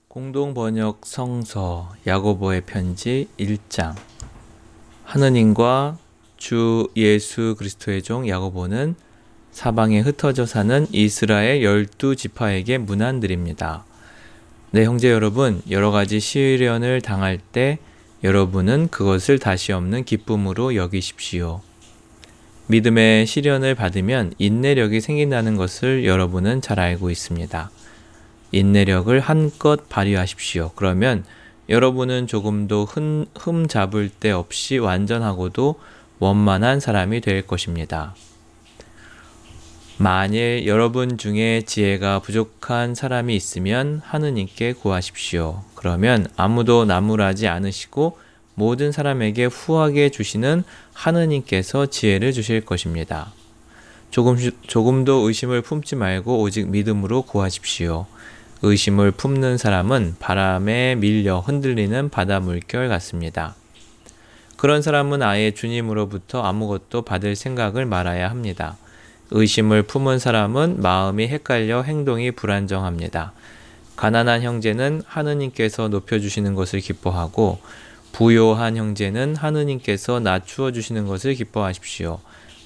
공동 번역 성서 야고보의 편지 1장. 하느님과 주 예수 그리스도의 종 야고보는 사방에 흩어져 사는 이스라엘 12지파에게 문안드립니다. 네, 형제 여러분, 여러 가지 시련을 당할 때 여러분은 그것을 다시 없는 기쁨으로 여기십시오. 믿음의 시련을 받으면 인내력이 생긴다는 것을 여러분은 잘 알고 있습니다. 인내력을 한껏 발휘하십시오. 그러면 여러분은 조금도 흠 잡을 데 없이 완전하고도 원만한 사람이 될 것입니다. 만일 여러분 중에 지혜가 부족한 사람이 있으면 하느님께 구하십시오. 그러면 아무도 나무라지 않으시고 모든 사람에게 후하게 주시는 하느님께서 지혜를 주실 것입니다. 조금도 의심을 품지 말고 오직 믿음으로 구하십시오. 의심을 품는 사람은 바람에 밀려 흔들리는 바다 물결 같습니다. 그런 사람은 아예 주님으로부터 아무것도 받을 생각을 말아야 합니다. 의심을 품은 사람은 마음이 헷갈려 행동이 불안정합니다. 가난한 형제는 하느님께서 높여주시는 것을 기뻐하고 부요한 형제는 하느님께서 낮추어 주시는 것을 기뻐하십시오.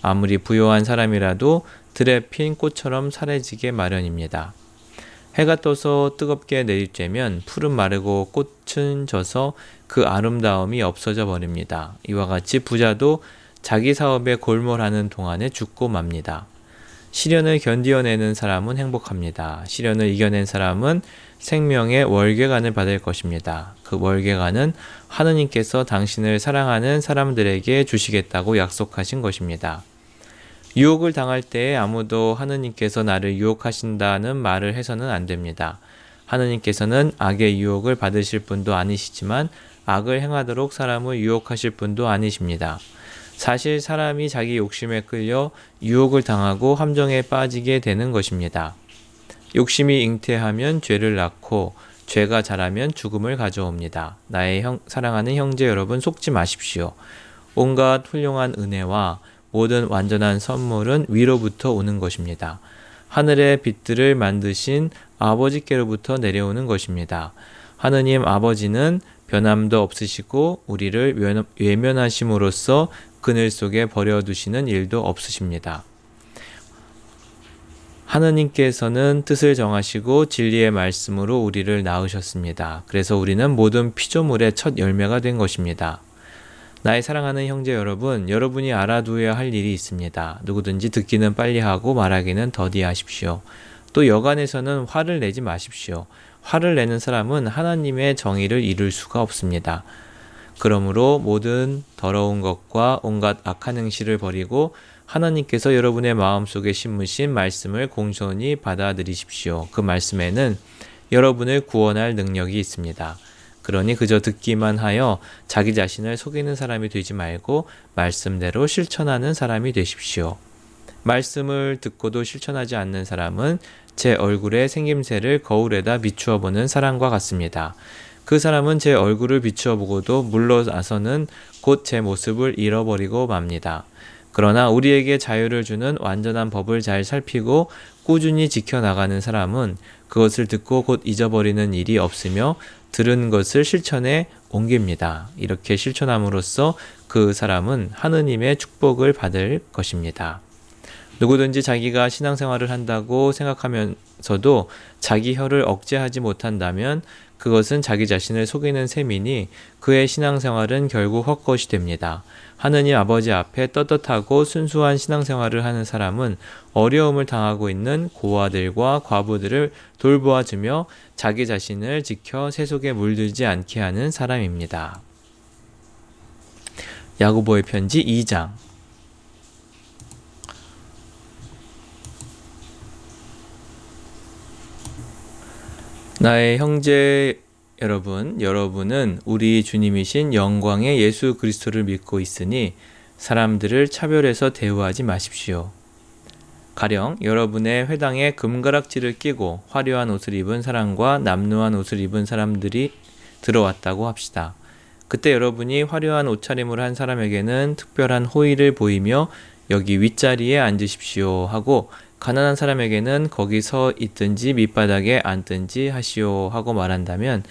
아무리 부요한 사람이라도 들에 핀 꽃처럼 사라지게 마련입니다. 해가 떠서 뜨겁게 내리쬐면 풀은 마르고 꽃은 져서 그 아름다움이 없어져 버립니다. 이와 같이 부자도 자기 사업에 골몰하는 동안에 죽고 맙니다. 시련을 견디어내는 사람은 행복합니다. 시련을 이겨낸 사람은 생명의 월계관을 받을 것입니다. 그 월계관은 하느님께서 당신을 사랑하는 사람들에게 주시겠다고 약속하신 것입니다. 유혹을 당할 때에 아무도 하느님께서 나를 유혹하신다는 말을 해서는 안 됩니다. 하느님께서는 악의 유혹을 받으실 분도 아니시지만 악을 행하도록 사람을 유혹하실 분도 아니십니다. 사실 사람이 자기 욕심에 끌려 유혹을 당하고 함정에 빠지게 되는 것입니다. 욕심이 잉태하면 죄를 낳고 죄가 자라면 죽음을 가져옵니다. 나의 사랑하는 형제 여러분, 속지 마십시오. 온갖 훌륭한 은혜와 모든 완전한 선물은 위로부터 오는 것입니다. 하늘의 빛들을 만드신 아버지께로부터 내려오는 것입니다. 하느님 아버지는 변함도 없으시고 우리를 외면하심으로써 그늘 속에 버려두시는 일도 없으십니다. 하느님께서는 뜻을 정하시고 진리의 말씀으로 우리를 낳으셨습니다. 그래서 우리는 모든 피조물의 첫 열매가 된 것입니다. 나의 사랑하는 형제 여러분, 여러분이 알아두어야 할 일이 있습니다. 누구든지 듣기는 빨리 하고 말하기는 더디하십시오. 또 여간에서는 화를 내지 마십시오. 화를 내는 사람은 하나님의 정의를 이룰 수가 없습니다. 그러므로 모든 더러운 것과 온갖 악한 행실을 버리고 하나님께서 여러분의 마음속에 심으신 말씀을 공손히 받아들이십시오. 그 말씀에는 여러분을 구원할 능력이 있습니다. 그러니 그저 듣기만 하여 자기 자신을 속이는 사람이 되지 말고 말씀대로 실천하는 사람이 되십시오. 말씀을 듣고도 실천하지 않는 사람은 제 얼굴의 생김새를 거울에다 비추어 보는 사람과 같습니다. 그 사람은 제 얼굴을 비추어 보고도 물러나서는 곧 제 모습을 잃어버리고 맙니다. 그러나 우리에게 자유를 주는 완전한 법을 잘 살피고 꾸준히 지켜나가는 사람은 그것을 듣고 곧 잊어버리는 일이 없으며 들은 것을 실천에 옮깁니다. 이렇게 실천함으로써 그 사람은 하느님의 축복을 받을 것입니다. 누구든지 자기가 신앙생활을 한다고 생각하면서도 자기 혀를 억제하지 못한다면 그것은 자기 자신을 속이는 셈이니 그의 신앙생활은 결국 헛것이 됩니다. 하느님 아버지 앞에 떳떳하고 순수한 신앙생활을 하는 사람은 어려움을 당하고 있는 고아들과 과부들을 돌보아주며 자기 자신을 지켜 세속에 물들지 않게 하는 사람입니다. 야고보의 편지 2장. 나의 형제 여러분, 여러분은 우리 주님이신 영광의 예수 그리스도를 믿고 있으니 사람들을 차별해서 대우하지 마십시오. 가령 여러분의 회당에 금가락지를 끼고 화려한 옷을 입은 사람과 남루한 옷을 입은 사람들이 들어왔다고 합시다. 그때 여러분이 화려한 옷차림을 한 사람에게는 특별한 호의를 보이며 여기 윗자리에 앉으십시오 하고 가난한 사람에게는 거기 서 있든지 밑바닥에 앉든지 하시오 하고 말한다면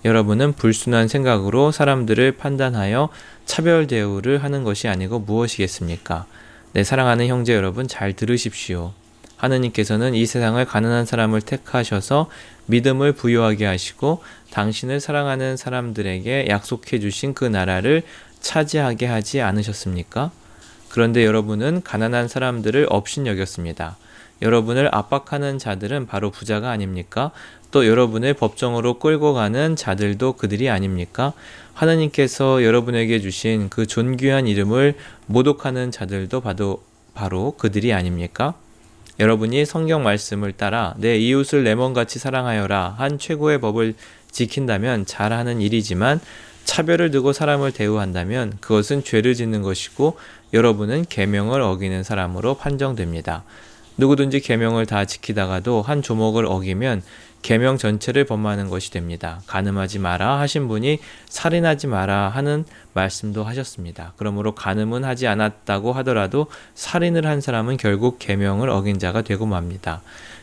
여러분은 불순한 생각으로 사람들을 판단하여 차별 대우를 하는 것이 아니고 무엇이겠습니까? 내 사랑하는 형제 여러분, 잘 들으십시오. 하느님께서는 이 세상을 가난한 사람을 택하셔서 믿음을 부여하게 하시고 당신을 사랑하는 사람들에게 약속해 주신 그 나라를 차지하게 하지 않으셨습니까? 그런데 여러분은 가난한 사람들을 업신여겼습니다. 여러분을 압박하는 자들은 바로 부자가 아닙니까? 또 여러분을 법정으로 끌고 가는 자들도 그들이 아닙니까? 하느님께서 여러분에게 주신 그 존귀한 이름을 모독하는 자들도 바로 그들이 아닙니까? 여러분이 성경 말씀을 따라 내 이웃을 내 몸같이 사랑하여라 한 최고의 법을 지킨다면 잘하는 일이지만 차별을 두고 사람을 대우한다면 그것은 죄를 짓는 것이고 여러분은 계명을 어기는 사람으로 판정됩니다. 누구든지 계명을 다 지키다가도 한 조목을 어기면 계명 전체를 범하는 것이 됩니다. 간음하지 마라 하신 분이 살인하지 마라 하는 말씀도 하셨습니다. 그러므로 간음은 하지 않았다고 하더라도 살인을 한 사람은 결국 계명을 어긴 자가 되고 맙니다.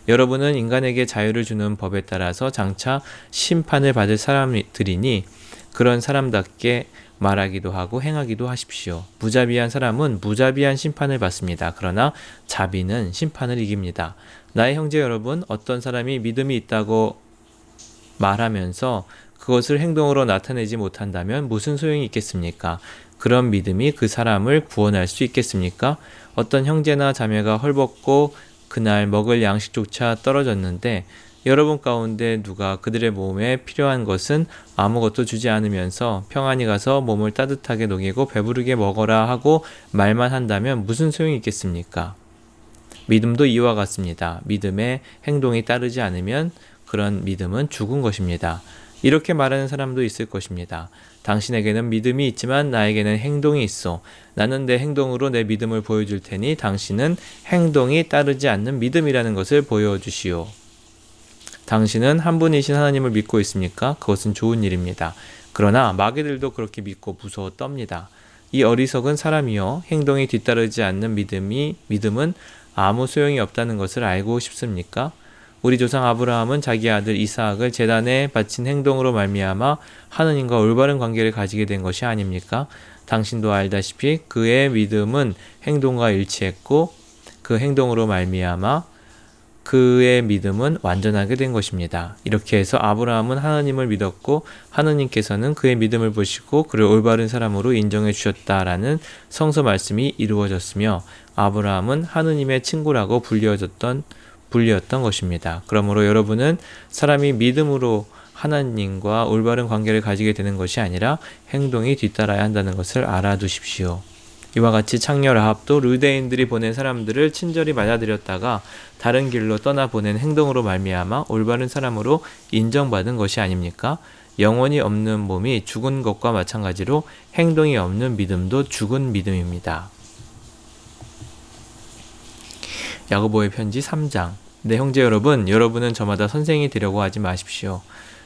여러분은 인간에게 자유를 주는 법에 따라서 장차 심판을 받을 사람들이니 그런 사람답게 말하기도 하고 행하기도 하십시오. 무자비한 사람은 무자비한 심판을 받습니다. 그러나 자비는 심판을 이깁니다. 나의 형제 여러분, 어떤 사람이 믿음이 있다고 말하면서 그것을 행동으로 나타내지 못한다면 무슨 소용이 있겠습니까? 그런 믿음이 그 사람을 구원할 수 있겠습니까? 어떤 형제나 자매가 헐벗고 그날 먹을 양식조차 떨어졌는데 여러분 가운데 누가 그들의 몸에 필요한 것은 아무것도 주지 않으면서 평안히 가서 몸을 따뜻하게 녹이고 배부르게 먹어라 하고 말만 한다면 무슨 소용이 있겠습니까? 믿음도 이와 같습니다. 믿음에 행동이 따르지 않으면 그런 믿음은 죽은 것입니다. 이렇게 말하는 사람도 있을 것입니다. 당신에게는 믿음이 있지만 나에게는 행동이 있어. 나는 내 행동으로 내 믿음을 보여줄 테니 당신은 행동이 따르지 않는 믿음이라는 것을 보여주시오. 당신은 한 분이신 하나님을 믿고 있습니까? 그것은 좋은 일입니다. 그러나 마귀들도 그렇게 믿고 무서워 떱니다. 이 어리석은 사람이여, 행동이 뒤따르지 않는 믿음은 아무 소용이 없다는 것을 알고 싶습니까? 우리 조상 아브라함은 자기 아들 이삭을 제단에 바친 행동으로 말미암아 하느님과 올바른 관계를 가지게 된 것이 아닙니까? 당신도 알다시피 그의 믿음은 행동과 일치했고 그 행동으로 말미암아 그의 믿음은 완전하게 된 것입니다. 이렇게 해서 아브라함은 하나님을 믿었고 하느님께서는 그의 믿음을 보시고 그를 올바른 사람으로 인정해 주셨다라는 성서 말씀이 이루어졌으며 아브라함은 하느님의 친구라고 불리었던 것입니다. 그러므로 여러분은 사람이 믿음으로 하나님과 올바른 관계를 가지게 되는 것이 아니라 행동이 뒤따라야 한다는 것을 알아두십시오. 이와 같이 창녀 라합도 르대인들이 보낸 사람들을 친절히 맞아들였다가 다른 길로 떠나보낸 행동으로 말미암아 올바른 사람으로 인정받은 것이 아닙니까? 영혼이 없는 몸이 죽은 것과 마찬가지로 행동이 없는 믿음도 죽은 믿음입니다. 야고보의 편지 3장. 네, 형제 여러분, 여러분은 저마다 선생이 되려고 하지 마십시오.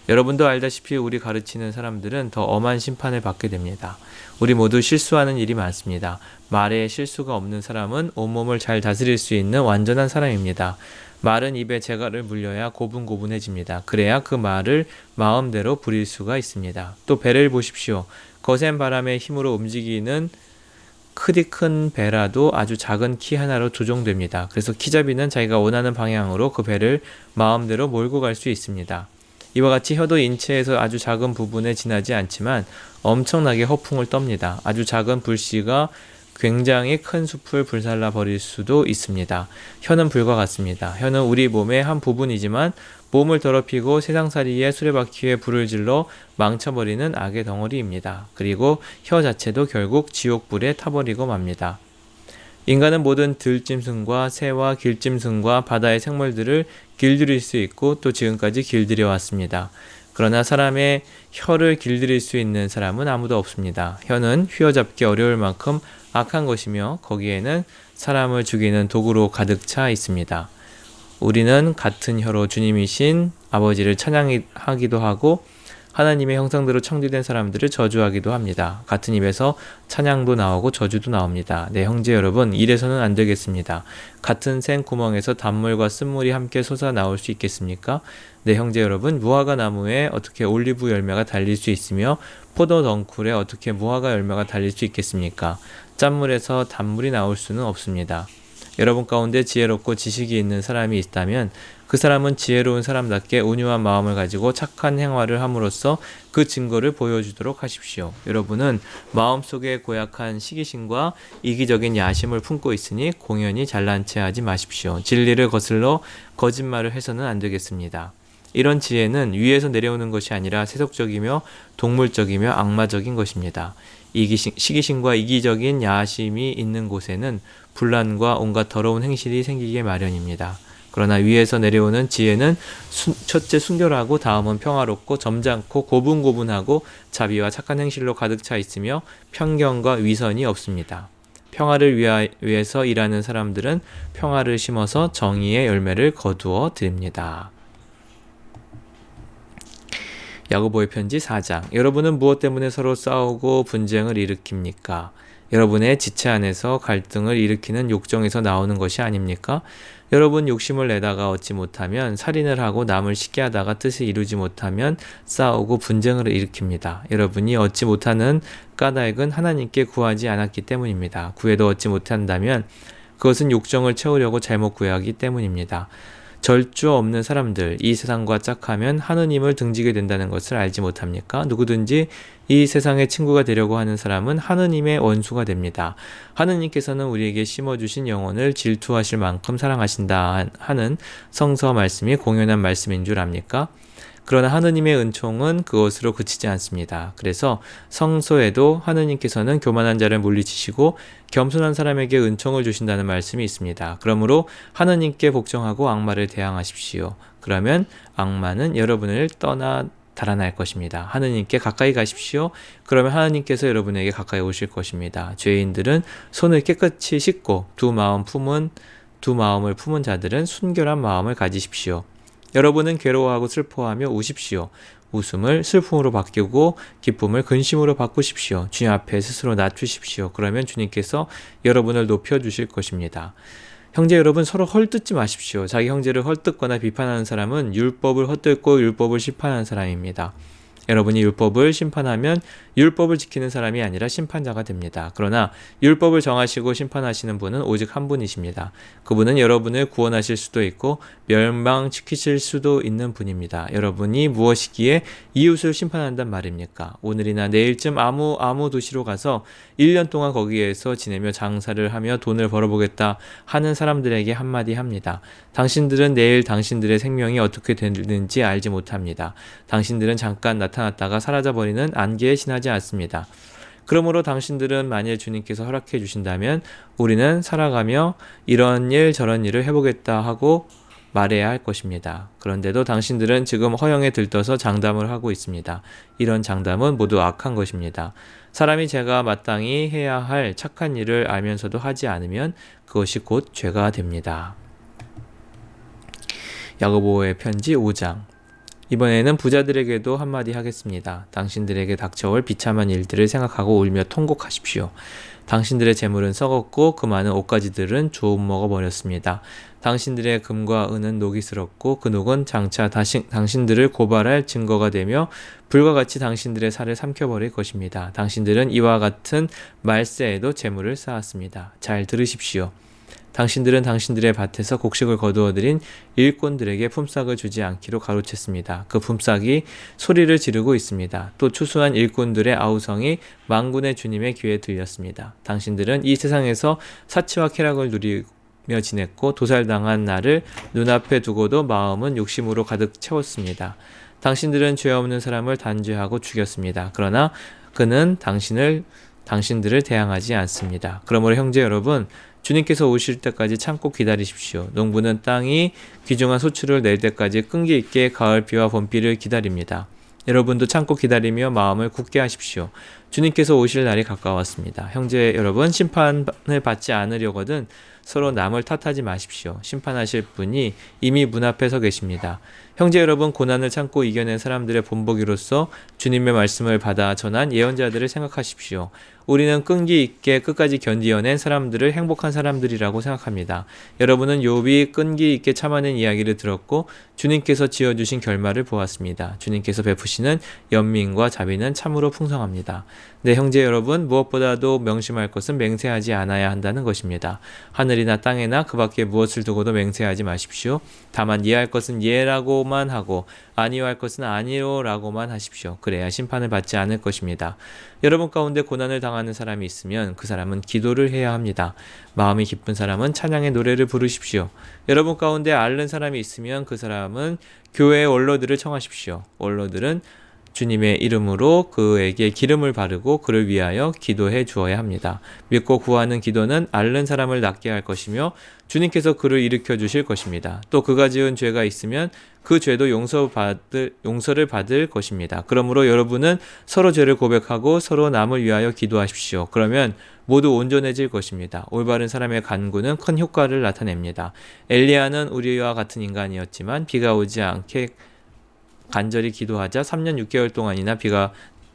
여러분도 알다시피 우리 가르치는 사람들은 더 엄한 심판을 받게 됩니다. 우리 모두 실수하는 일이 많습니다. 말에 실수가 없는 사람은 온몸을 잘 다스릴 수 있는 완전한 사람입니다. 말은 입에 재갈을 물려야 고분고분해집니다. 그래야 그 말을 마음대로 부릴 수가 있습니다. 또 배를 보십시오. 거센 바람의 힘으로 움직이는 크디 큰 배라도 아주 작은 키 하나로 조종됩니다. 그래서 키잡이는 자기가 원하는 방향으로 그 배를 마음대로 몰고 갈 수 있습니다. 이와 같이 혀도 인체에서 아주 작은 부분에 지나지 않지만 엄청나게 허풍을 떱니다. 아주 작은 불씨가 굉장히 큰 숲을 불살라 버릴 수도 있습니다. 혀는 불과 같습니다. 혀는 우리 몸의 한 부분이지만 몸을 더럽히고 세상살이에 수레바퀴에 불을 질러 망쳐버리는 악의 덩어리입니다. 그리고 혀 자체도 결국 지옥불에 타버리고 맙니다. 인간은 모든 들짐승과 새와 길짐승과 바다의 생물들을 길들일 수 있고 또 지금까지 길들여 왔습니다. 그러나 사람의 혀를 길들일 수 있는 사람은 아무도 없습니다. 혀는 휘어잡기 어려울 만큼 악한 것이며 거기에는 사람을 죽이는 도구로 가득 차 있습니다. 우리는 같은 혀로 주님이신 아버지를 찬양하기도 하고 하나님의 형상대로 창조된 사람들을 저주하기도 합니다. 같은 입에서 찬양도 나오고 저주도 나옵니다. 네, 형제 여러분, 이래서는 안 되겠습니다. 같은 생 구멍에서 단물과 쓴물이 함께 솟아 나올 수 있겠습니까? 네, 형제 여러분, 무화과 나무에 어떻게 올리브 열매가 달릴 수 있으며 포도 덩쿨에 어떻게 무화과 열매가 달릴 수 있겠습니까? 짠물에서 단물이 나올 수는 없습니다. 여러분 가운데 지혜롭고 지식이 있는 사람이 있다면 그 사람은 지혜로운 사람답게 온유한 마음을 가지고 착한 행활을 함으로써 그 증거를 보여주도록 하십시오. 여러분은 마음속에 고약한 시기심과 이기적인 야심을 품고 있으니 공연히 잘난 체 하지 마십시오. 진리를 거슬러 거짓말을 해서는 안 되겠습니다. 이런 지혜는 위에서 내려오는 것이 아니라 세속적이며 동물적이며 악마적인 것입니다. 시기심과 이기적인 야심이 있는 곳에는 분란과 온갖 더러운 행실이 생기게 마련입니다. 그러나 위에서 내려오는 지혜는 첫째 순결하고 다음은 평화롭고 점잖고 고분고분하고 자비와 착한 행실로 가득 차 있으며 편견과 위선이 없습니다. 평화를 위해서 일하는 사람들은 평화를 심어서 정의의 열매를 거두어 드립니다. 야고보의 편지 4장. 여러분은 무엇 때문에 서로 싸우고 분쟁을 일으킵니까? 여러분의 지체 안에서 갈등을 일으키는 욕정에서 나오는 것이 아닙니까? 여러분 욕심을 내다가 얻지 못하면 살인을 하고 남을 시기 하다가 뜻을 이루지 못하면 싸우고 분쟁을 일으킵니다. 여러분이 얻지 못하는 까닭은 하나님께 구하지 않았기 때문입니다. 구해도 얻지 못한다면 그것은 욕정을 채우려고 잘못 구하기 때문입니다. 절주 없는 사람들, 이 세상과 짝하면 하느님을 등지게 된다는 것을 알지 못합니까? 누구든지 이 세상의 친구가 되려고 하는 사람은 하느님의 원수가 됩니다. 하느님께서는 우리에게 심어주신 영혼을 질투하실 만큼 사랑하신다 하는 성서 말씀이 공연한 말씀인 줄 압니까? 그러나 하느님의 은총은 그것으로 그치지 않습니다. 그래서 성서에도 하느님께서는 교만한 자를 물리치시고 겸손한 사람에게 은총을 주신다는 말씀이 있습니다. 그러므로 하느님께 복종하고 악마를 대항하십시오. 그러면 악마는 여러분을 떠나 달아날 것입니다. 하느님께 가까이 가십시오. 그러면 하느님께서 여러분에게 가까이 오실 것입니다. 죄인들은 손을 깨끗이 씻고 두 마음을 품은 자들은 순결한 마음을 가지십시오. 여러분은 괴로워하고 슬퍼하며 우십시오. 웃음을 슬픔으로 바꾸고 기쁨을 근심으로 바꾸십시오. 주님 앞에 스스로 낮추십시오. 그러면 주님께서 여러분을 높여주실 것입니다. 형제 여러분, 서로 헐뜯지 마십시오. 자기 형제를 헐뜯거나 비판하는 사람은 율법을 헐뜯고 율법을 심판하는 사람입니다. 여러분이 율법을 심판하면 율법을 지키는 사람이 아니라 심판자가 됩니다. 그러나 율법을 정하시고 심판하시는 분은 오직 한 분이십니다. 그분은 여러분을 구원하실 수도 있고 멸망시키실 수도 있는 분입니다. 여러분이 무엇이기에 이웃을 심판한단 말입니까? 오늘이나 내일쯤 아무 도시로 가서 1년 동안 거기에서 지내며 장사를 하며 돈을 벌어보겠다 하는 사람들에게 한마디 합니다. 당신들은 내일 당신들의 생명이 어떻게 되는지 알지 못합니다. 당신들은 잠깐 나타났다가 사라져버리는 안개에 지나지 않습니다. 그러므로 당신들은 만일 주님께서 허락해 주신다면 우리는 살아가며 이런 일 저런 일을 해보겠다 하고 말해야 할 것입니다. 그런데도 당신들은 지금 허영에 들떠서 장담을 하고 있습니다. 이런 장담은 모두 악한 것입니다. 사람이 제가 마땅히 해야 할 착한 일을 알면서도 하지 않으면 그것이 곧 죄가 됩니다. 야고보의 편지 5장. 이번에는 부자들에게도 한마디 하겠습니다. 당신들에게 닥쳐올 비참한 일들을 생각하고 울며 통곡하십시오. 당신들의 재물은 썩었고 그 많은 옷가지들은 조음먹어 버렸습니다. 당신들의 금과 은은 녹이 슬었고 그 녹은 장차 당신들을 고발할 증거가 되며 불과 같이 당신들의 살을 삼켜버릴 것입니다. 당신들은 이와 같은 말세에도 재물을 쌓았습니다. 잘 들으십시오. 당신들은 당신들의 밭에서 곡식을 거두어들인 일꾼들에게 품삯을 주지 않기로 가로챘습니다. 그 품삯이 소리를 지르고 있습니다. 또 추수한 일꾼들의 아우성이 만군의 주님의 귀에 들렸습니다. 당신들은 이 세상에서 사치와 쾌락을 누리며 지냈고 도살당한 나를 눈앞에 두고도 마음은 욕심으로 가득 채웠습니다. 당신들은 죄 없는 사람을 단죄하고 죽였습니다. 그러나 그는 당신들을 대항하지 않습니다. 그러므로 형제 여러분, 주님께서 오실 때까지 참고 기다리십시오. 농부는 땅이 귀중한 소출을 낼 때까지 끈기 있게 가을비와 봄비를 기다립니다. 여러분도 참고 기다리며 마음을 굳게 하십시오. 주님께서 오실 날이 가까웠습니다. 형제 여러분, 심판을 받지 않으려거든 서로 남을 탓하지 마십시오. 심판하실 분이 이미 문 앞에 서 계십니다. 형제 여러분, 고난을 참고 이겨낸 사람들의 본보기로서 주님의 말씀을 받아 전한 예언자들을 생각하십시오. 우리는 끈기 있게 끝까지 견디어낸 사람들을 행복한 사람들이라고 생각합니다. 여러분은 욥이 끈기 있게 참아낸 이야기를 들었고 주님께서 지어주신 결말을 보았습니다. 주님께서 베푸시는 연민과 자비는 참으로 풍성합니다. 네, 형제 여러분, 무엇보다도 명심할 것은 맹세하지 않아야 한다는 것입니다. 하늘이나 땅에나 그 밖에 무엇을 두고도 맹세하지 마십시오. 다만 이해할 것은 예라고만 하고 아니요 할 것은 아니요라고만 하십시오. 그래야 심판을 받지 않을 것입니다. 여러분 가운데 고난을 당하는 사람이 있으면 그 사람은 기도를 해야 합니다. 마음이 기쁜 사람은 찬양의 노래를 부르십시오. 여러분 가운데 앓는 사람이 있으면 그 사람은 교회의 원로들을 청하십시오. 원로들은 주님의 이름으로 그에게 기름을 바르고 그를 위하여 기도해 주어야 합니다. 믿고 구하는 기도는 앓는 사람을 낫게 할 것이며 주님께서 그를 일으켜 주실 것입니다. 또 그가 지은 죄가 있으면 그 죄도 용서를 받을 것입니다. 그러므로 여러분은 서로 죄를 고백하고 서로 남을 위하여 기도하십시오. 그러면 모두 온전해질 것입니다. 올바른 사람의 간구는 큰 효과를 나타냅니다. 엘리야는 우리와 같은 인간이었지만 비가 오지 않게 간절히 기도하자 3년 6개월 동안이나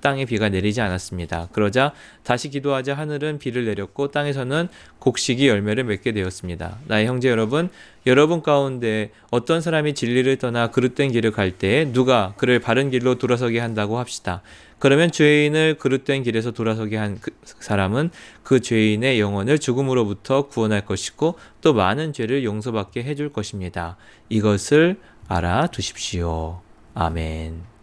땅에 비가 내리지 않았습니다. 그러자 다시 기도하자 하늘은 비를 내렸고 땅에서는 곡식이 열매를 맺게 되었습니다. 나의 형제 여러분, 여러분 가운데 어떤 사람이 진리를 떠나 그릇된 길을 갈 때에 누가 그를 바른 길로 돌아서게 한다고 합시다. 그러면 죄인을 그릇된 길에서 돌아서게 한 그 사람은 그 죄인의 영혼을 죽음으로부터 구원할 것이고 또 많은 죄를 용서받게 해줄 것입니다. 이것을 알아두십시오. 아멘.